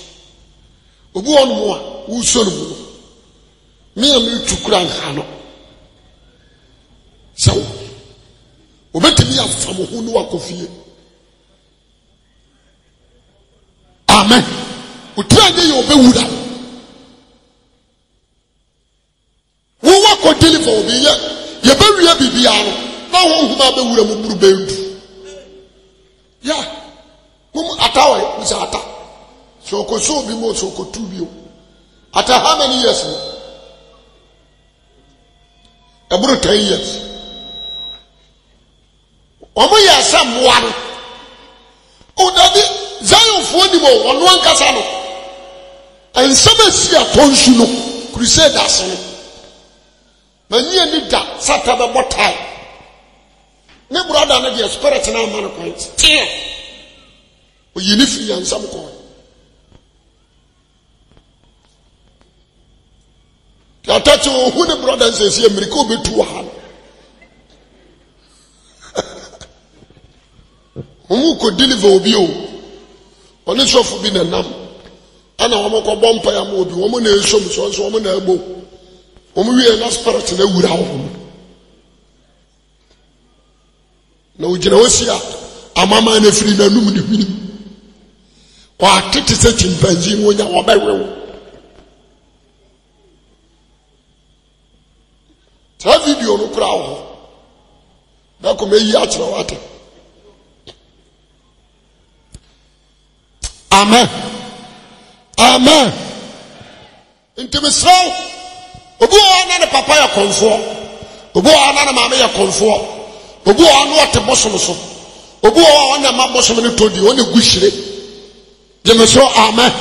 Obu on mo wo sonu me am tu kura nha no so obetimi afam ho no akofie amen utranye ye obewura wo wa ko deliver obi ye bewia bibia no na ho huma bewura mu buru bendu ya mum atawe usata so ko so bi mo so ko tu bi o after how many years about 10 years omo ya sam one o dabi Zion fo ni mo ono ankasa no en sabesi atonsu no crusaders no mani ani da sataba botai ne brother na the spirit na man point still o yini fi ansam ko Atachi who the brother says here, Miracle be too hard. Who could deliver Obio? Only so for being a num. And a woman called Bompire Mobi, woman is some woman elbow. Woman, we are not spirit in the wood out. No, Genosia, a mamma and a free Nanum. Or I take the chimpanzee when you are by will. Tell video no crowd. That come a yacht or water. Amen. Amen. Into the soul. Obu ana papa ya comfort. Obu ana mama ya comfort. Obu ana what the bosom so. Obu ana ma bosom ni todi. Oni gushire. Je me so amen.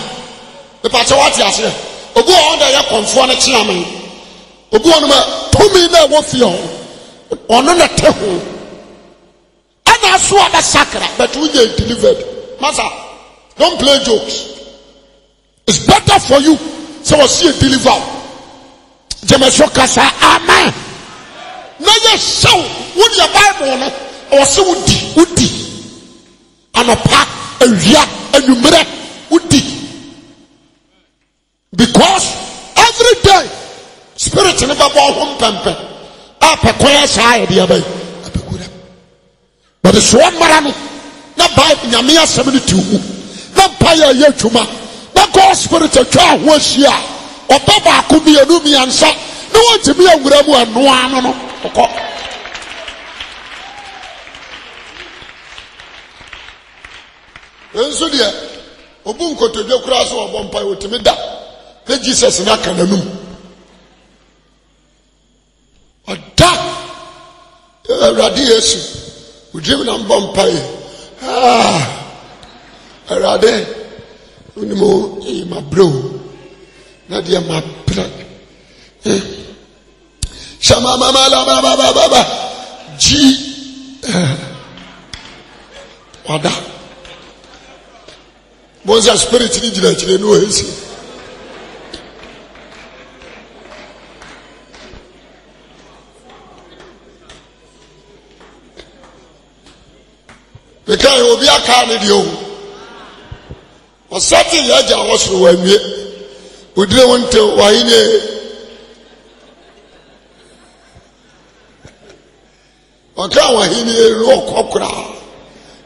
The papa what ya say. obu on da ya konfo na chiaman obu on ma tomi na wo fi on na te ho ana so aba sakra but we get delivered master don't play jokes. It's better for you so we see a deliver jemeso kasa amen na ye show with your bible no or so udi anopa awia anumere udi because every day spirit never go home pempe apekoya sha dia bai apekura but the so mara no na bible nyame asem ni tuhu na paya ye twuma na God spirit atwa ho ahia obaba ko bi anu mi ansa na wantimi awura mu anoa no no okọ enso dia obu nkotodwe kura so obompa wotimi da na Jesus na aka nanum oda awurade Yesu udrim na mbompa awurade unimo ma bro na dia ma bra shama mama la baba ji oda bonza spirit ni jira chire no hesi bekai obi aka ne dio osati yaja wosoro wanwie odire wonte wahine oka wahine ro kokora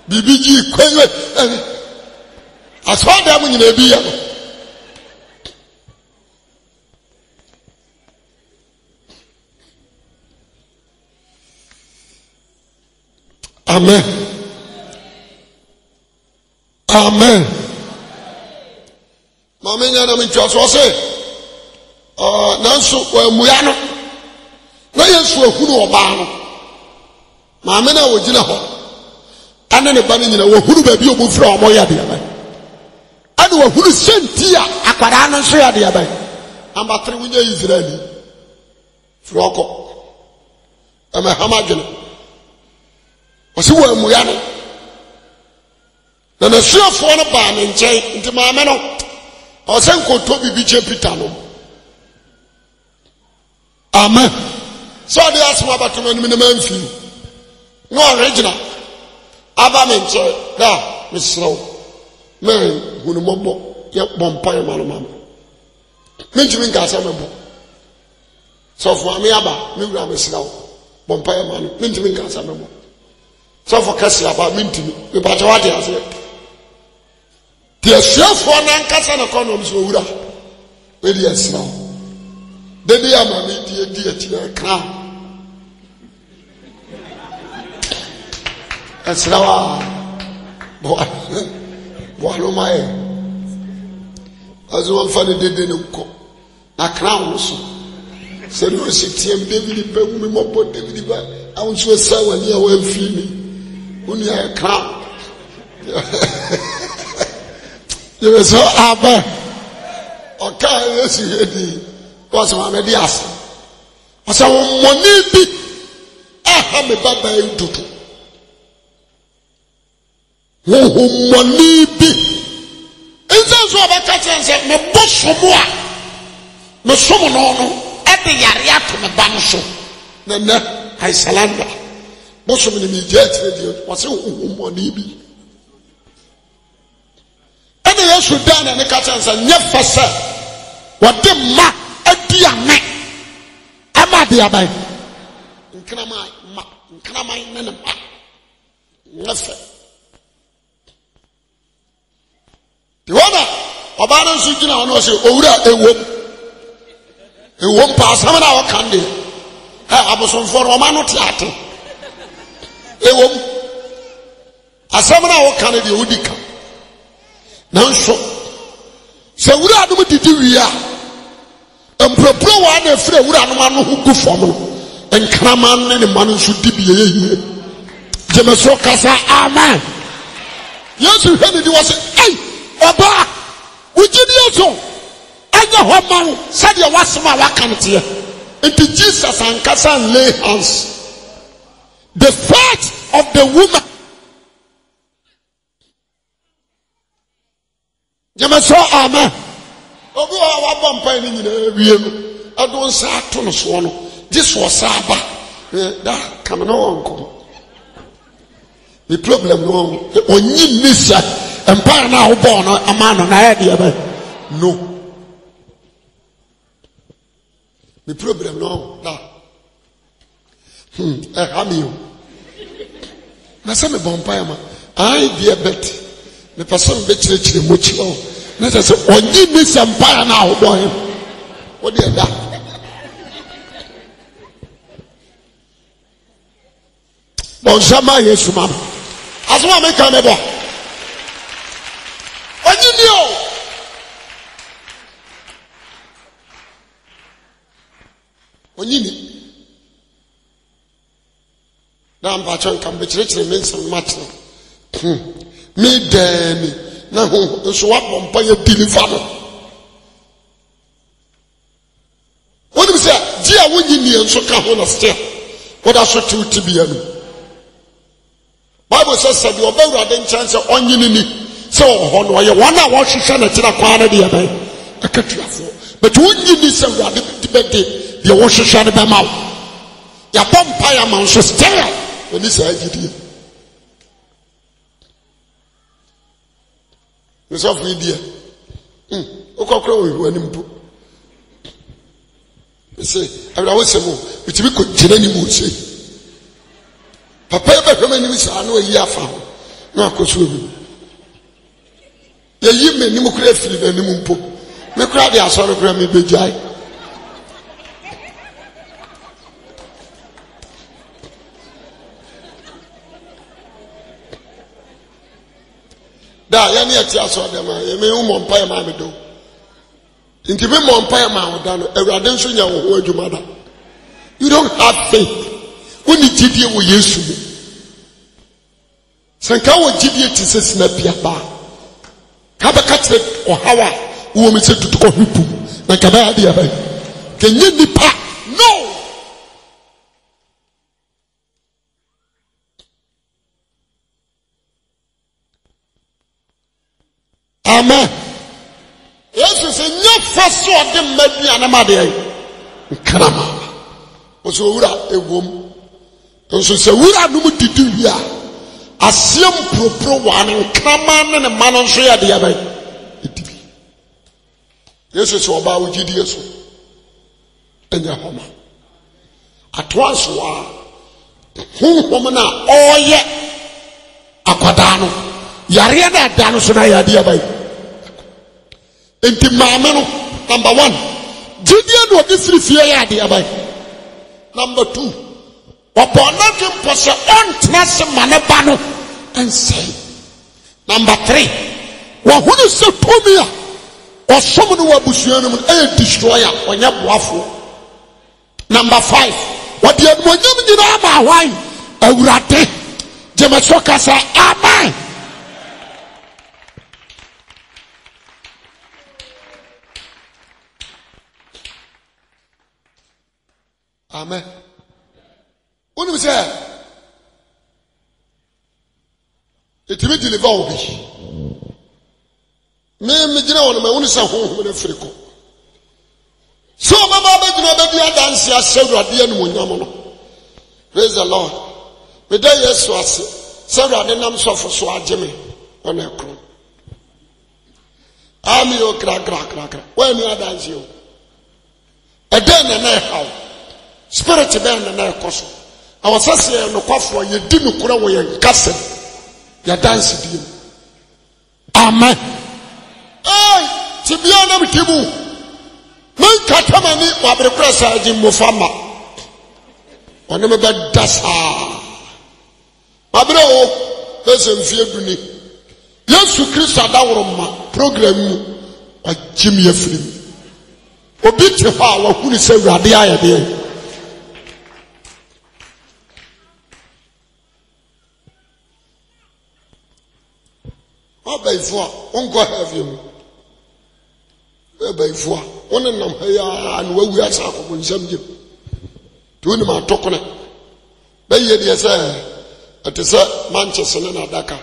bibiji kwenwe aswada mu nyina bi ya amen amen mama nyana mi twa so se nanso wamuya no na Yesu ahunu oba no mama na wogina ho ane ne ba ne nyina wahunu ba bi obufra omo ya de aba ane wahunu senti a akwara no so ya de aba amba 3 wunya Israeli froko ama hamadwene wasi wamuya no na suafo no ba ne nkyɛn nti maame no ɔsɛ nkoto bibi kye Peter no amen so de asoma batoma nim ne manfi no original aba me nkyɛn da mesrɛw me hunumɔbɔ yɛ bɔmpa yɛ malo mama mentimi nka asɛ mɛbɔ sɔfo ame aba me wura mesrɛw bɔmpa yɛ malo mentimi nka asɛ mɛbɔ sɔfo kɛse aba mentimi mebakyɛ wade asɛ the suafo na nkasa na kono so wura we di asra de de ama me di atira kra asra wa bo lo mai azu wan fa de ne ko na kra wo so se no se tiem David ba mu me mobo David ba awon so sa wani a wan fi mi uni a kra you so aba okay Yesu hedi was ma me di ase asa won moni bi aha me baba entutu wo moni bi enza so aba ka chense me bosomo a me somo no no e de yare ato me ba no so na ai salanda bosomo ni mi jet radio was wo moni bi Yesu dana ne kacha nsa nyefa se wode ma aduane ama de abai nkrama ne ma nyefa de wona oba na nsu gina ono se owura ewom pa asama na wakande ha abosonfo ro ma no tiate ewom asama na wakande de odika nanso se wura adum didi wia empropro wa na frɛ wura anum anu hu gu fom no enkrama ne manu so dibi ye yie jemeso kasa amen Yesu hwɛ ne di wɔ se ei oba wugidi eso enya ho man said your wasoma wakantie into Jesus and Kasan lay hands. The faith of the woman. Jamaso amen. Obi wa bompa ni nyina wiem. Adon sa to no so no. This was aba. Da come no onko. The problem no onyi nisa empire na wo born no amano na ya de ba. No. The problem no da. Hamio. Na se me bompa ya ma. I be bet. The person be chire mochi o. Na se onyi nisa empire na wo born. What dey da? Bon jamais Yesu mam. Asuma me kan ebo. Onyi ni o. Onyi ni. Na mba chon kan be chire me nsem match. Me demi na ho so wa bompa ye deliver no. What do you say? Ji a wonyi ni enso ka ho na still. What are so to be anu? Bible says that you obey rather chance on you. So on why you wanna watch you na tira kwana dia bai. Akatuafo. But when you need some rather debate the wash shana be mau. Ya bompa ya man so stay. When this idea. This of idea. Okokro we animpo. Say, I will say more. Which we could generally move say. Papa ebe hwema ni sa no yi afa ho na akoso bi ye yi me ni mu kura firi na ni mu mpo me kura de asoro kura me bejai da ya ni ati asoro de ma ye me mo mpa ya ma me do nti me mo mpa ya ma ho da no awurade nso nya wo ho adwuma da. You don't have faith. When you did it with Yesu, Sanka wo jidie ti sesi na pia ba. Ka ba ka tire o hawa wo me se tutu ko hipu. Na ka ba ya dia ba. Kenye nipa no. Amen. Yesu se nya faso de madua na ma de. Kanama. Oso wura ewom. Oso se wura no mu didi wia. Asiem propro wan kama ne manon so ya de ya bai edibi Yesu so oba ugidi Yesu enya homa atwas wa honhom na oye akwada no yare na da no so na ya de ya bai enti maame no number 1 gidi no odi siri fie ya de ya bai number 2 wapona kimpo se on trase maneba no and say number 3 wahunu se tomia osomo no wabusuanu mu e destroyer onya boafo number 5 wadi admonyam nyina ma hwan awurade jemesoka sa amen amen unu say etimi deliver obi me gina wona ma woni sa honhom na friko so mama ba gina ba bia dance asewurade anu monyam no praise the Lord me da Yesu ase sewurade nam sofo so ageme ona ekro ami o kra when you dance you eden na how spirit ben na ekoso awasase no kwafo ye di no kura wo ye nkase ya dance dim amen eh tibia na mtibu man katamani wa brekrasa ajim mufama one me be dasa abre o pese mfie duni Yesu Kristo adaworo ma program mu ajim ya firim obi te ha wa huni se wurade ayede Obaifua, on go have you. Obaifua. one nam ya and we are sako nsam gye to ni ma tokona ba ye de say atisa Manchester na Dakar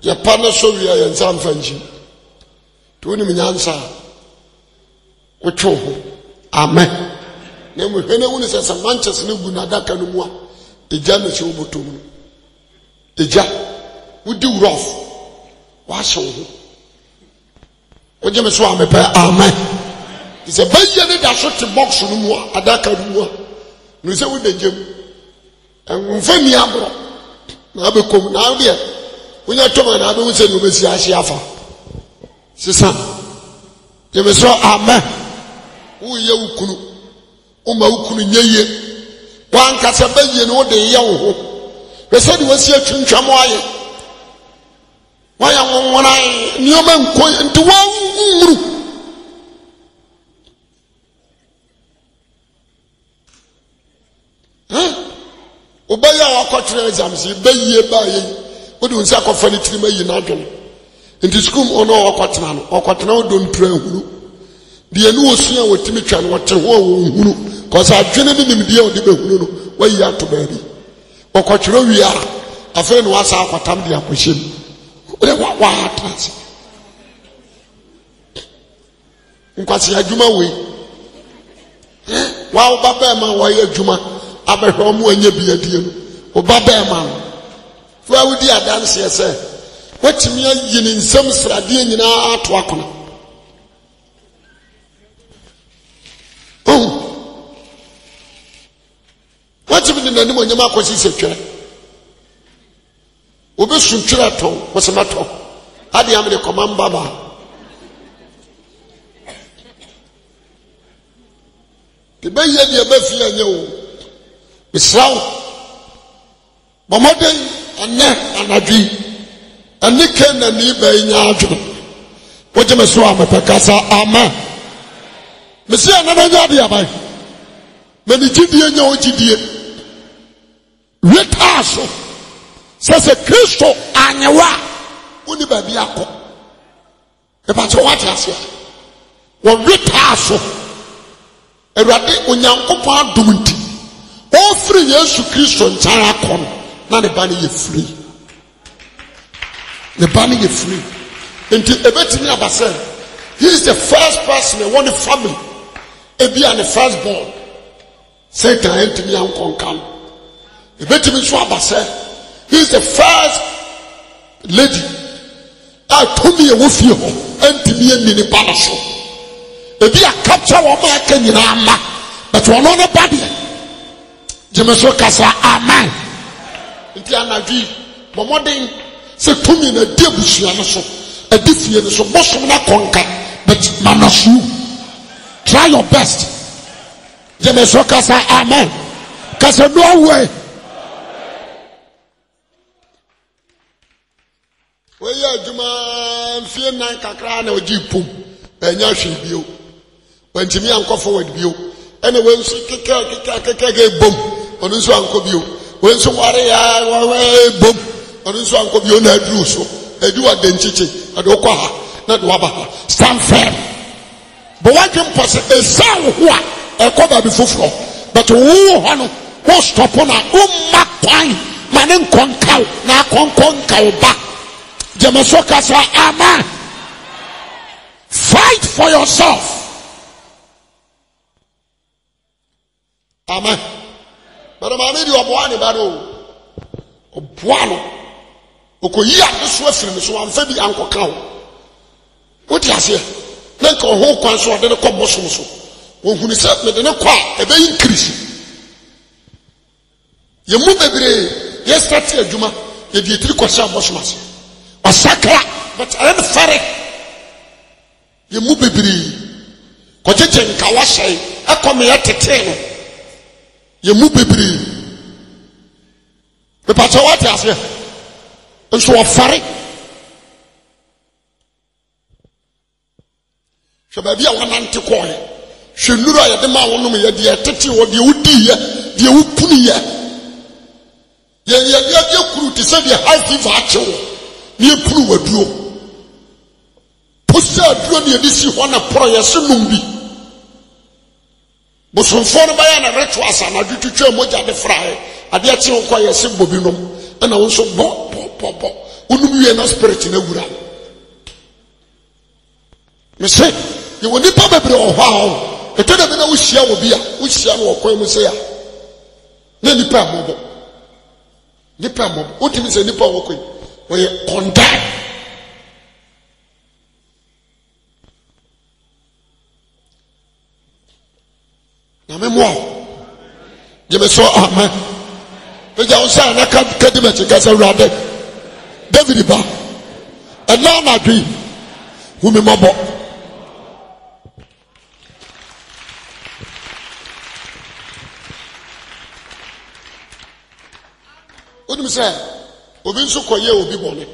ya pana so wi ya nsam fanji to ni nyansa wo two amen na mo hwene woni say Manchester na gu na Dakar no mu a eja na che obotom no eja wudi rough wa so ho oje me so amepe amen is a baye ne da so te box no mu a Dakar no mu a no say wo de jem enfa mi abro na be kom na de wonya toma na be wo se no be si ahye afa sisa je me so amen wo ye ukunu o ma ukunu nyeye wan ka se baye no de ye wo ho be se de wasi atwintwam aye waya wona nioma nko nti wa nguru obaya wakotre exams baye baye wodi unsa kofa ni tirima yi na adwene nti school ono wakotena no wakotena odon pra huru de enu osua wotimi twa no wote ho huru cause adwene ni nimde odi behuru no wayi ato baabi wakotre wiara afa no wasa akotam de akohyem wa trans nkwasi adwuma we wa obaba ma wa ye adwuma abehwe mu anya biadie no obaba ma no fa wudi adanse ese watimi ayi ni nsam srade nyina ato akona watimi ni nanim onyama akosi setwere obe suntwere to wasamato ade amde komamba ba te baye de ba fi anya o Israel bomoden ane anadwi anike na ni ba nya adwo woje meso amepekasa amen mesi anana nya de abai mani gidie nya o gidie wetaso sese Kristo anyewa oni ba bi akọ e ba to what asia wo wetaso Erade onyankopon adom nti o free Yesu Kristo ntan akọ na ne ba ne ye free the bani ye free nti ebetimi abase he is the first person in one family ebi and the firstborn Satan entimi ankonkan ebetimi so abase he is the first lady atomi e wo fie ho entimi ani ne ba so ebi a capture wo ma ka nyina ama but wono ne ba de jemeso kasa amen nti anadwi bomoden se tumi na diabusua no so adifie no so bosom na konka but manasu try your best jemeso kasa amen kasa no way we ya juma fie nan kakra na oji pum enya hwe bio wantimi anko forward bio ene we nso keke bom onu nso anko bio we nso ware ya we bom onu nso anko bio na aduru so adu adenchiche adu kwa ha na do aba stand firm but what you pose esawo ho a ekoba bi foforo but wo ho no wo stop na umma kwan mane nkonkaw na konkonkaw ba jemeso kasa amen fight for yourself amen but mama di oboane ba do oboano okoyi ade so afiri so amfa bi ankoka wo woti ase na ka ho kwan so ade ne kobosom so ohunu se me de ne kwa ebe increase ye mu bebre ye start adwuma ye di etiri kwase abosom ase osakra but I am fare ye mu bebre ko jeje nka wa hye akome ye tete no ye mu bebre be pa cho what ase nso ofare shababi a wanante koye hwenuru a ye de ma wonom ye de tete wo de udi ye de wupuni ye kuru te se de high fever ache wo ne puru waduo post say aduro ne edi si ho na pro ye se num bi bosomfo no ba ya na reto asa na dwetwetwa moja de frae ade a che nko ye se bobi nom na wo so bo unum wie na spirit na wura me say ye woni pa bebre o hwa eto da be na wo hia wo bi a wo hia no okwan mu say ya na nipa mobo o timi say nipa wo kwen wo ye condemn na me mo je me so amen e ja o say na ka di me che ka say rade David ba and now na dwi hu me mobo onim say obi nso koye obi bone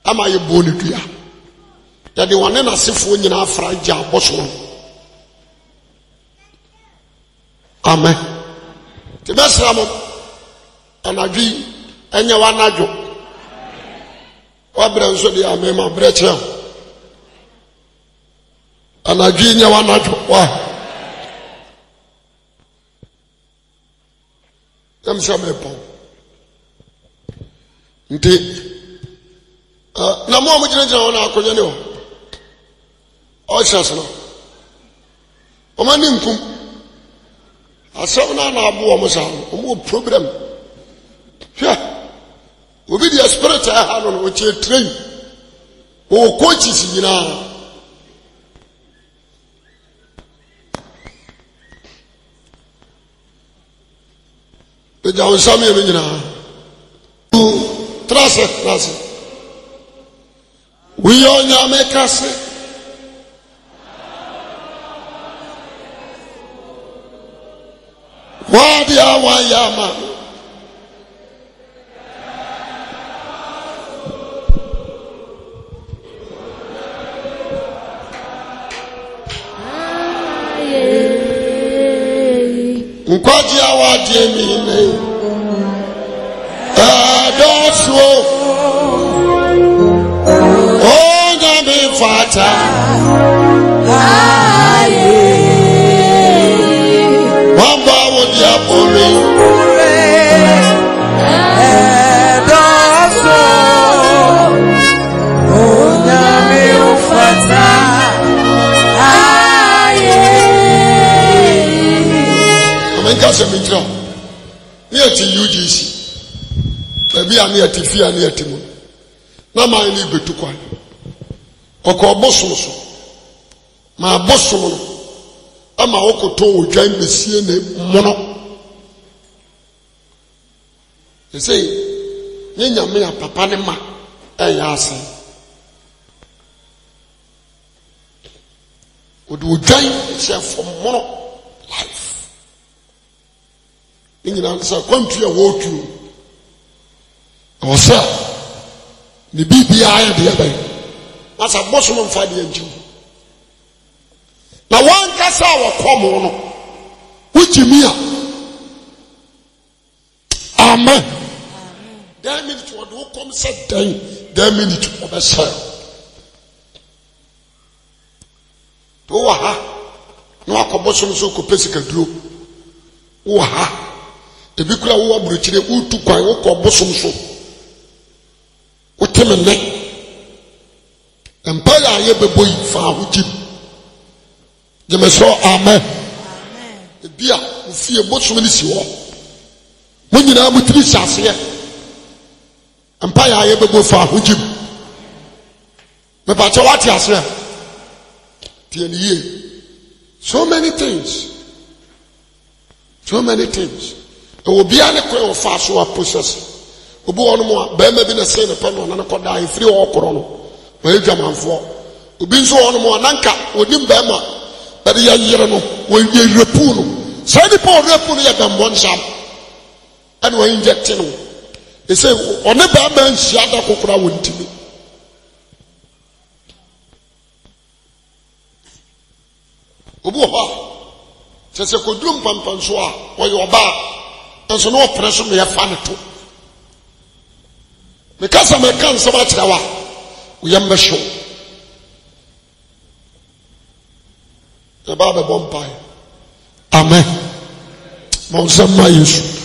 ama ye bone dua ya de wane na sefo nyina afra gya aboso amen te besra mo anadwi enya wanadwo wabra nso de amen ma breche anadwi enya wanadwo wa yamsha mepo nti na mo amujina jina wona akonya ne o chance no o mani nkum asaw na abo o mo sa o mo problem hwa obi di spirit ha no o che train o coaches nyina e jaw sami e nyina trase we on ya make us what ya wa ya ma nkwaji awa die mi ne adoswo onya me fata aye wamba wo dia pore adoswo onya me fata aye amenka se mitro ni ati UGC ebi ani atifi ani atimu na ma ni betu kwa oko bososo ma bosomo no ama okoto odwan besie ne mono say nyanya me papa ne ma eya ase odwan se for mono life nyina sa kwantu a wotu osa ni bibia aye de ebe asa boso mo mfa de anju na wan kasa wa komo no wujimi a amen that minute what do come say that minute obesa to wa ha no akoboso so ko pesika duro wa ha ebi kura wo aburuchire utu kwan wo ko boso so utemene empire aye beboy fa hujim jeme so amen bia ufie boso ni si ho mo nyina mutiri sase empire aye beboy fa hujim me ba che wati ase tieniye so many things obi ane kwe o fa so a process obi wonu mo ba ma bi na se ne pa no na ko da ifiri o koro no o edwamanfo obi nso wonu mo nanka onim ba ma ba de ya yire no o ye repu no sai ni po repu no ya dambo nsham ane o inject no e say one ba ma nsia da kokora wontimi obi ho se kodrum pampan so a o ye oba enso no operation me ya fa ne to me kasa me kan so ba kira wa wo yam be show The Bible bombay. Amen. Monsama Yesu.